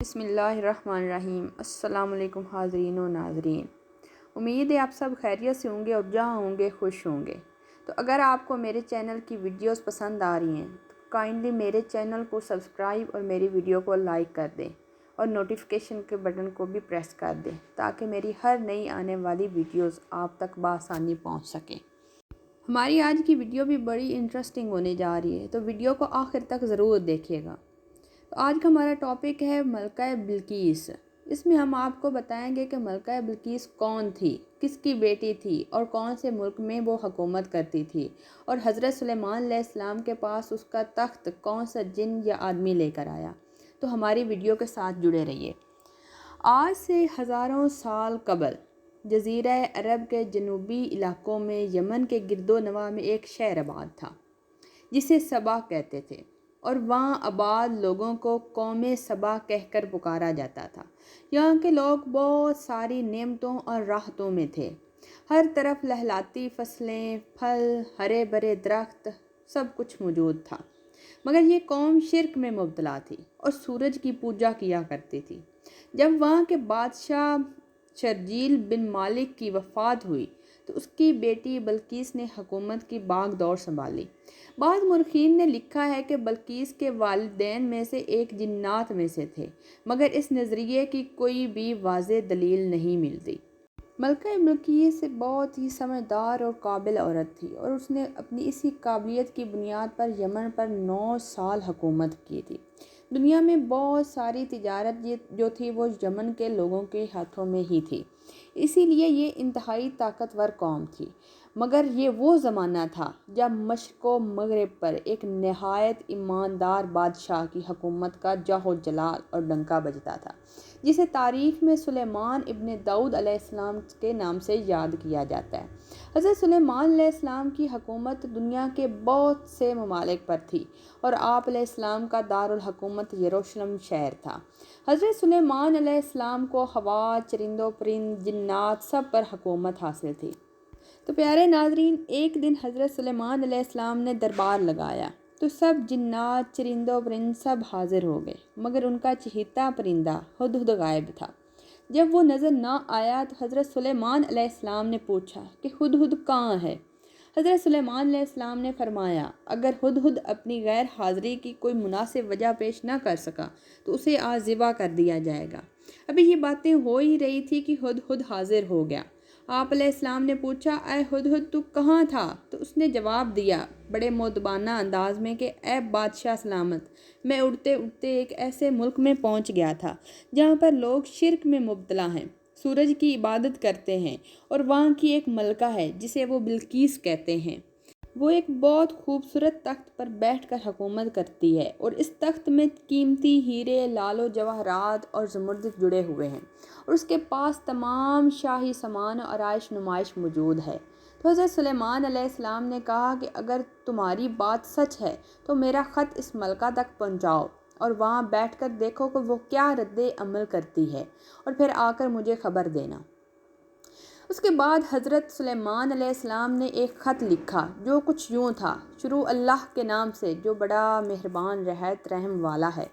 بسم اللہ الرحمن الرحیم۔ السلام علیکم حاضرین و ناظرین، امید ہے آپ سب خیریت سے ہوں گے اور جہاں ہوں گے خوش ہوں گے۔ تو اگر آپ کو میرے چینل کی ویڈیوز پسند آ رہی ہیں تو کائنڈلی میرے چینل کو سبسکرائب اور میری ویڈیو کو لائک کر دیں اور نوٹیفیکیشن کے بٹن کو بھی پریس کر دیں تاکہ میری ہر نئی آنے والی ویڈیوز آپ تک بآسانی پہنچ سکیں۔ ہماری آج کی ویڈیو بھی بڑی انٹرسٹنگ ہونے جا رہی ہے، تو ویڈیو کو آخر تک ضرور دیکھیے گا۔ تو آج کا ہمارا ٹاپک ہے ملکہ بلقیس۔ اس میں ہم آپ کو بتائیں گے کہ ملکہ بلقیس کون تھی، کس کی بیٹی تھی اور کون سے ملک میں وہ حکومت کرتی تھی، اور حضرت سلیمان علیہ السلام کے پاس اس کا تخت کون سا جن یا آدمی لے کر آیا۔ تو ہماری ویڈیو کے ساتھ جڑے رہیے۔ آج سے ہزاروں سال قبل جزیرہ عرب کے جنوبی علاقوں میں یمن کے گرد و نواح میں ایک شہر آباد تھا جسے سبا کہتے تھے، اور وہاں آباد لوگوں کو قوم سبا کہہ کر پکارا جاتا تھا۔ یہاں کے لوگ بہت ساری نعمتوں اور راحتوں میں تھے۔ ہر طرف لہلاتی فصلیں، پھل، ہرے بھرے درخت، سب کچھ موجود تھا، مگر یہ قوم شرک میں مبتلا تھی اور سورج کی پوجا کیا کرتی تھی۔ جب وہاں کے بادشاہ شرجیل بن مالک کی وفات ہوئی تو اس کی بیٹی بلقیس نے حکومت کی باغ دور سنبھالی۔ بعض مورخین نے لکھا ہے کہ بلقیس کے والدین میں سے ایک جنات میں سے تھے، مگر اس نظریے کی کوئی بھی واضح دلیل نہیں ملتی۔ ملکہ بلقیس بہت ہی سمجھدار اور قابل عورت تھی، اور اس نے اپنی اسی قابلیت کی بنیاد پر یمن پر 9 سال حکومت کی تھی۔ دنیا میں بہت ساری تجارت جو تھی وہ یمن کے لوگوں کے ہاتھوں میں ہی تھی، اسی لیے یہ انتہائی طاقتور قوم تھی۔ مگر یہ وہ زمانہ تھا جب مشرق و مغرب پر ایک نہایت ایماندار بادشاہ کی حکومت کا جاہ و جلال اور ڈنکا بجتا تھا، جسے تاریخ میں سلیمان ابن داؤد علیہ السلام کے نام سے یاد کیا جاتا ہے۔ حضرت سلیمان علیہ السلام کی حکومت دنیا کے بہت سے ممالک پر تھی، اور آپ علیہ السلام کا دارالحکومت یروشلم شہر تھا۔ حضرت سلیمان علیہ السلام کو ہوا، چرند و پرند، جنات سب پر حکومت حاصل تھی۔ تو پیارے ناظرین، ایک دن حضرت سلیمان علیہ السلام نے دربار لگایا تو سب جنات، چرند و پرند سب حاضر ہو گئے، مگر ان کا چہیتا پرندہ ہدہد غائب تھا۔ جب وہ نظر نہ آیا تو حضرت سلیمان علیہ السلام نے پوچھا کہ ہدہد کہاں ہے؟ حضرت سلیمان علیہ السلام نے فرمایا، اگر ہدہد اپنی غیر حاضری کی کوئی مناسب وجہ پیش نہ کر سکا تو اسے آج ذبح کر دیا جائے گا۔ ابھی یہ باتیں ہو ہی رہی تھی کہ ہدہد حاضر ہو گیا۔ آپ علیہ السلام نے پوچھا، اے ہدہد تو کہاں تھا؟ تو اس نے جواب دیا بڑے مؤدبانہ انداز میں کہ اے بادشاہ سلامت، میں اڑتے اڑتے ایک ایسے ملک میں پہنچ گیا تھا جہاں پر لوگ شرک میں مبتلا ہیں، سورج کی عبادت کرتے ہیں، اور وہاں کی ایک ملکہ ہے جسے وہ بلقیس کہتے ہیں۔ وہ ایک بہت خوبصورت تخت پر بیٹھ کر حکومت کرتی ہے، اور اس تخت میں قیمتی ہیرے، لال و جواہرات اور زمرد جڑے ہوئے ہیں، اور اس کے پاس تمام شاہی سامان اور آرائش نمائش موجود ہے۔ تو حضرت سلیمان علیہ السلام نے کہا کہ اگر تمہاری بات سچ ہے تو میرا خط اس ملکہ تک پہنچاؤ، اور وہاں بیٹھ کر دیکھو کہ وہ کیا رد عمل کرتی ہے، اور پھر آ کر مجھے خبر دینا۔ اس کے بعد حضرت سلیمان علیہ السلام نے ایک خط لکھا جو کچھ یوں تھا، شروع اللہ کے نام سے جو بڑا مہربان رحمت رحم والا ہے۔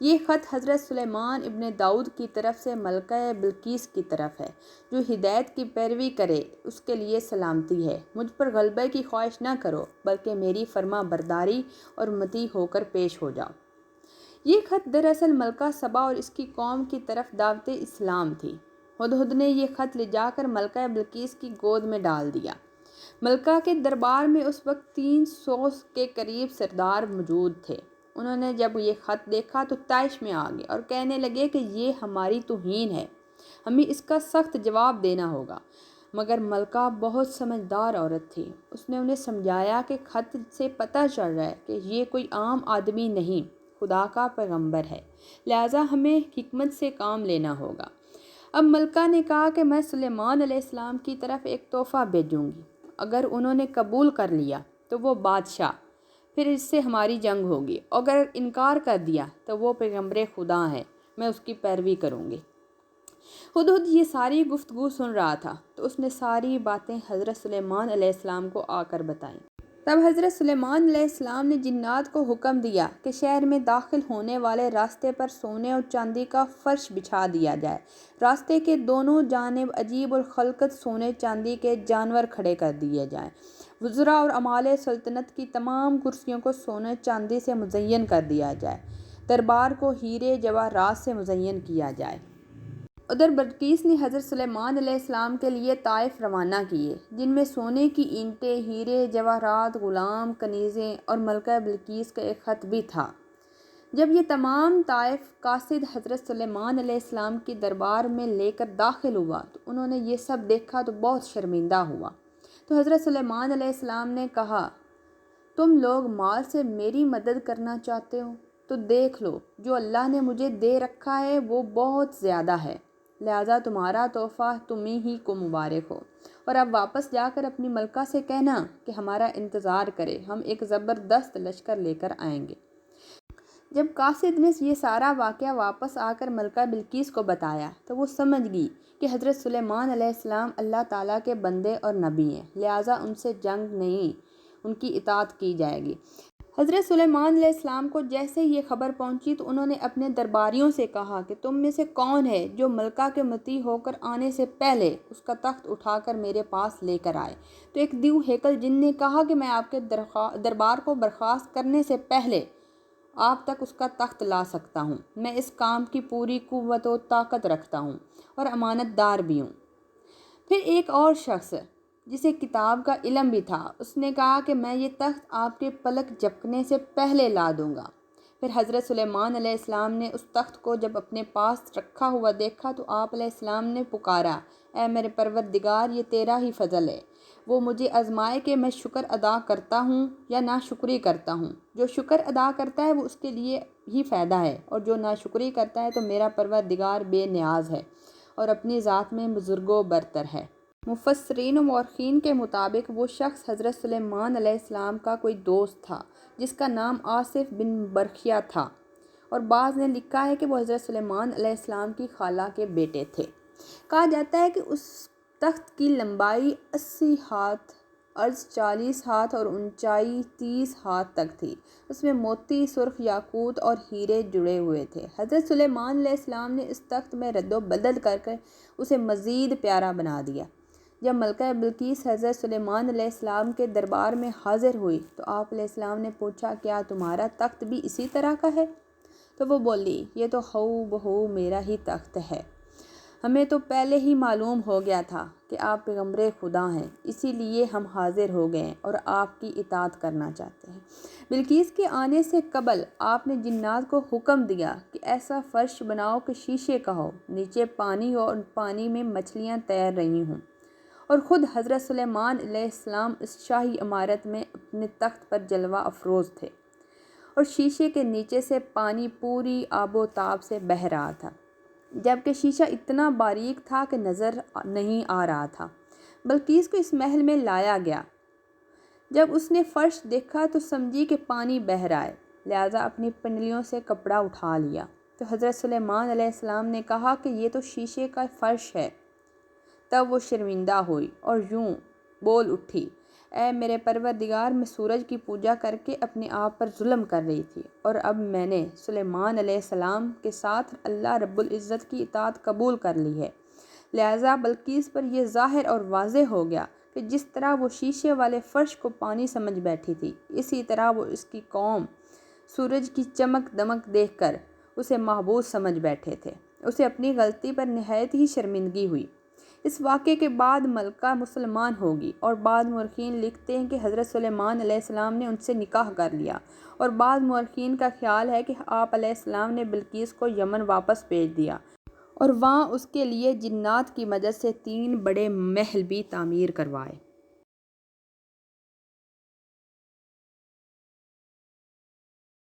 یہ خط حضرت سلیمان ابن داؤد کی طرف سے ملکہ بلقیس کی طرف ہے۔ جو ہدایت کی پیروی کرے اس کے لیے سلامتی ہے۔ مجھ پر غلبے کی خواہش نہ کرو، بلکہ میری فرما برداری اور مطیع ہو کر پیش ہو جاؤ۔ یہ خط دراصل ملکہ سبا اور اس کی قوم کی طرف دعوت اسلام تھی۔ ہدہد نے یہ خط لے جا کر ملکہ بلقیس کی گود میں ڈال دیا۔ ملکہ کے دربار میں اس وقت 300 کے قریب سردار موجود تھے۔ انہوں نے جب یہ خط دیکھا تو طیش میں آ گئے اور کہنے لگے کہ یہ ہماری توہین ہے، ہمیں اس کا سخت جواب دینا ہوگا۔ مگر ملکہ بہت سمجھدار عورت تھی۔ اس نے انہیں سمجھایا کہ خط سے پتہ چل رہا ہے کہ یہ کوئی عام آدمی نہیں، خدا کا پیغمبر ہے، لہٰذا ہمیں حکمت سے کام لینا ہوگا۔ اب ملکہ نے کہا کہ میں سلیمان علیہ السلام کی طرف ایک تحفہ بھیجوں گی، اگر انہوں نے قبول کر لیا تو وہ بادشاہ، پھر اس سے ہماری جنگ ہوگی، اگر انکار کر دیا تو وہ پیغمبر خدا ہے، میں اس کی پیروی کروں گی۔ ہدہد یہ ساری گفتگو سن رہا تھا تو اس نے ساری باتیں حضرت سلیمان علیہ السلام کو آ کر بتائیں۔ تب حضرت سلیمان علیہ السلام نے جنات کو حکم دیا کہ شہر میں داخل ہونے والے راستے پر سونے اور چاندی کا فرش بچھا دیا جائے۔ راستے کے دونوں جانب عجیب الخلقت سونے چاندی کے جانور کھڑے کر دیے جائیں۔ وزراء اور عمالے سلطنت کی تمام کرسیوں کو سونے چاندی سے مزین کر دیا جائے۔ دربار کو ہیرے جواہرات سے مزین کیا جائے۔ ادھر بلقیس نے حضرت سلیمان علیہ السلام کے لیے طائف روانہ کیے، جن میں سونے کی اینٹیں، ہیرے، جواہرات، غلام، کنیزیں اور ملکہ بلقیس کا ایک خط بھی تھا۔ جب یہ تمام طائف قاصد حضرت سلیمان علیہ السلام کی دربار میں لے کر داخل ہوا تو انہوں نے یہ سب دیکھا تو بہت شرمندہ ہوا۔ تو حضرت سلیمان علیہ السلام نے کہا، تم لوگ مال سے میری مدد کرنا چاہتے ہو تو دیکھ لو، جو اللہ نے مجھے دے رکھا ہے وہ بہت زیادہ ہے، لہٰذا تمہارا تحفہ تمہیں ہی کو مبارک ہو، اور اب واپس جا کر اپنی ملکہ سے کہنا کہ ہمارا انتظار کرے، ہم ایک زبردست لشکر لے کر آئیں گے۔ جب قاصد نے یہ سارا واقعہ واپس آ کر ملکہ بلقیس کو بتایا تو وہ سمجھ گئی کہ حضرت سلیمان علیہ السلام اللہ تعالیٰ کے بندے اور نبی ہیں، لہٰذا ان سے جنگ نہیں، ان کی اطاعت کی جائے گی۔ حضرت سلیمان علیہ السلام کو جیسے یہ خبر پہنچی تو انہوں نے اپنے درباریوں سے کہا کہ تم میں سے کون ہے جو ملکہ کے مطیع ہو کر آنے سے پہلے اس کا تخت اٹھا کر میرے پاس لے کر آئے؟ تو ایک دیو ہیکل جن نے کہا کہ میں آپ کے دربار کو برخاست کرنے سے پہلے آپ تک اس کا تخت لا سکتا ہوں، میں اس کام کی پوری قوت و طاقت رکھتا ہوں اور امانت دار بھی ہوں۔ پھر ایک اور شخص جسے کتاب کا علم بھی تھا، اس نے کہا کہ میں یہ تخت آپ کے پلک جھپکنے سے پہلے لا دوں گا۔ پھر حضرت سلیمان علیہ السلام نے اس تخت کو جب اپنے پاس رکھا ہوا دیکھا تو آپ علیہ السلام نے پکارا، اے میرے پروردگار، یہ تیرا ہی فضل ہے، وہ مجھے آزمائے کہ میں شکر ادا کرتا ہوں یا ناشکری کرتا ہوں۔ جو شکر ادا کرتا ہے وہ اس کے لیے ہی فائدہ ہے، اور جو ناشکری کرتا ہے تو میرا پروردگار بے نیاز ہے اور اپنی ذات میں بزرگ و برتر ہے۔ مفسرین و مورخین کے مطابق وہ شخص حضرت سلیمان علیہ السلام کا کوئی دوست تھا جس کا نام آصف بن برخیہ تھا، اور بعض نے لکھا ہے کہ وہ حضرت سلیمان علیہ السلام کی خالہ کے بیٹے تھے۔ کہا جاتا ہے کہ اس تخت کی لمبائی 80 ہاتھ، عرض 40 ہاتھ اور اونچائی 30 ہاتھ تک تھی۔ اس میں موتی، سرخ یاقوت اور ہیرے جڑے ہوئے تھے۔ حضرت سلیمان علیہ السلام نے اس تخت میں رد و بدل کر کے اسے مزید پیارا بنا دیا۔ جب ملکہ بلقیس حضرت سلیمان علیہ السلام کے دربار میں حاضر ہوئی تو آپ علیہ السلام نے پوچھا، کیا تمہارا تخت بھی اسی طرح کا ہے؟ تو وہ بولی، یہ تو ہو بہو میرا ہی تخت ہے، ہمیں تو پہلے ہی معلوم ہو گیا تھا کہ آپ پیغمبر خدا ہیں، اسی لیے ہم حاضر ہو گئے اور آپ کی اطاعت کرنا چاہتے ہیں۔ بلقیس کے آنے سے قبل آپ نے جنات کو حکم دیا کہ ایسا فرش بناؤ کہ شیشے کا ہو، نیچے پانی ہو اور پانی میں مچھلیاں تیر رہی ہوں، اور خود حضرت سلیمان علیہ السلام اس شاہی عمارت میں اپنے تخت پر جلوہ افروز تھے، اور شیشے کے نیچے سے پانی پوری آب و تاب سے بہہ رہا تھا، جبکہ شیشہ اتنا باریک تھا کہ نظر نہیں آ رہا تھا۔ بلقیس کو اس محل میں لایا گیا۔ جب اس نے فرش دیکھا تو سمجھی کہ پانی بہہ رہا ہے، لہٰذا اپنی پنڈلیوں سے کپڑا اٹھا لیا۔ تو حضرت سلیمان علیہ السلام نے کہا کہ یہ تو شیشے کا فرش ہے۔ تب وہ شرمندہ ہوئی اور یوں بول اٹھی، اے میرے پروردگار، میں سورج کی پوجا کر کے اپنے آپ پر ظلم کر رہی تھی، اور اب میں نے سلیمان علیہ السلام کے ساتھ اللہ رب العزت کی اطاعت قبول کر لی ہے، لہٰذا بلقیس پر یہ ظاہر اور واضح ہو گیا کہ جس طرح وہ شیشے والے فرش کو پانی سمجھ بیٹھی تھی، اسی طرح وہ اس کی قوم سورج کی چمک دمک دیکھ کر اسے محبوب سمجھ بیٹھے تھے۔ اسے اپنی غلطی پر نہایت ہی شرمندگی ہوئی۔ اس واقعے کے بعد ملکہ مسلمان ہوگی، اور بعض مورخین لکھتے ہیں کہ حضرت سلیمان علیہ السلام نے ان سے نکاح کر لیا، اور بعض مورخین کا خیال ہے کہ آپ علیہ السلام نے بلقیس کو یمن واپس بھیج دیا اور وہاں اس کے لیے جنات کی مدد سے 3 بڑے محل بھی تعمیر کروائے۔